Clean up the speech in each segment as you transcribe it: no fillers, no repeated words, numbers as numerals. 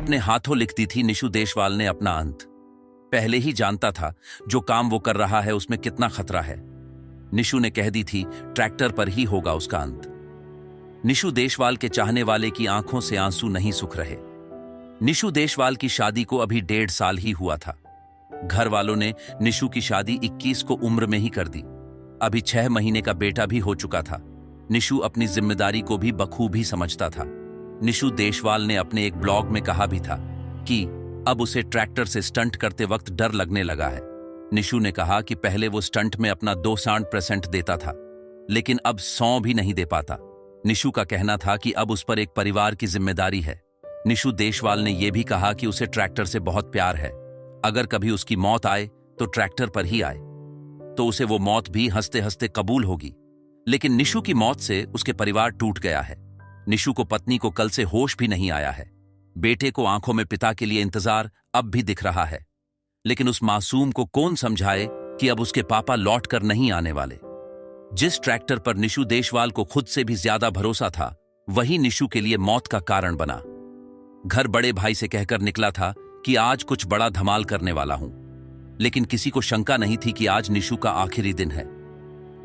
अपने हाथों लिखती थी निशु देशवाल ने अपना अंत। पहले ही जानता था जो काम वो कर रहा है उसमें कितना खतरा है। निशु ने कह दी थी ट्रैक्टर पर ही होगा उसका अंत। निशु देशवाल के चाहने वाले की आंखों से आंसू नहीं सूख रहे। निशु देशवाल की शादी को अभी 1.5 साल ही हुआ था। घर वालों ने निशु की शादी 21 को उम्र में ही कर दी। अभी 6 महीने का बेटा भी हो चुका था। निशु अपनी जिम्मेदारी को भी बखूबी समझता था। निशु देशवाल ने अपने एक ब्लॉग में कहा भी था कि अब उसे ट्रैक्टर से स्टंट करते वक्त डर लगने लगा है। निशु ने कहा कि पहले वो स्टंट में अपना 200% देता था, लेकिन अब 100 भी नहीं दे पाता। निशु का कहना था कि अब उस पर एक परिवार की जिम्मेदारी है। निशु देशवाल ने यह भी कहा कि उसे ट्रैक्टर से बहुत प्यार है। अगर कभी उसकी मौत आए तो ट्रैक्टर पर ही आए, तो उसे वो मौत भी हंसते हंसते कबूल होगी। लेकिन निशु की मौत से उसके परिवार टूट गया है। निशु को पत्नी को कल से होश भी नहीं आया है। बेटे को आंखों में पिता के लिए इंतजार अब भी दिख रहा है, लेकिन उस मासूम को कौन समझाए कि अब उसके पापा लौट कर नहीं आने वाले। जिस ट्रैक्टर पर निशु देशवाल को खुद से भी ज्यादा भरोसा था, वही निशु के लिए मौत का कारण बना। घर बड़े भाई से कहकर निकला था कि आज कुछ बड़ा धमाल करने वाला हूं, लेकिन किसी को शंका नहीं थी कि आज निशु का आखिरी दिन है।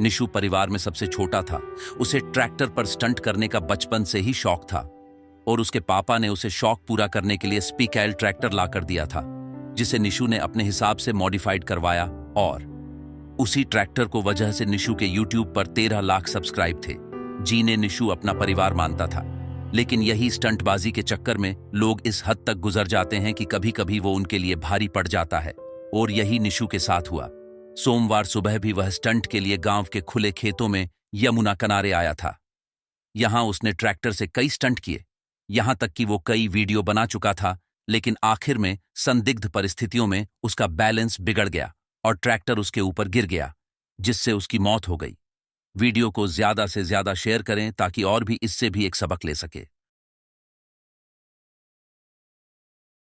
निशु परिवार में सबसे छोटा था। उसे ट्रैक्टर पर स्टंट करने का बचपन से ही शौक था और उसके पापा ने उसे शौक पूरा करने के लिए स्पीकैल ट्रैक्टर लाकर दिया था, जिसे निशु ने अपने हिसाब से मॉडिफाइड करवाया। और उसी ट्रैक्टर को वजह से निशु के यूट्यूब पर 13 लाख सब्सक्राइब थे, जिन्हें निशु अपना परिवार मानता था। लेकिन यही स्टंटबाजी के चक्कर में लोग इस हद तक गुजर जाते हैं कि कभी कभी वो उनके लिए भारी पड़ जाता है, और यही निशु के साथ हुआ। सोमवार सुबह भी वह स्टंट के लिए गांव के खुले खेतों में यमुना किनारे आया था। यहां उसने ट्रैक्टर से कई स्टंट किए, यहां तक कि वो कई वीडियो बना चुका था। लेकिन आखिर में संदिग्ध परिस्थितियों में उसका बैलेंस बिगड़ गया और ट्रैक्टर उसके ऊपर गिर गया, जिससे उसकी मौत हो गई। वीडियो को ज्यादा से ज्यादा शेयर करें ताकि और भी इससे भी एक सबक ले सके।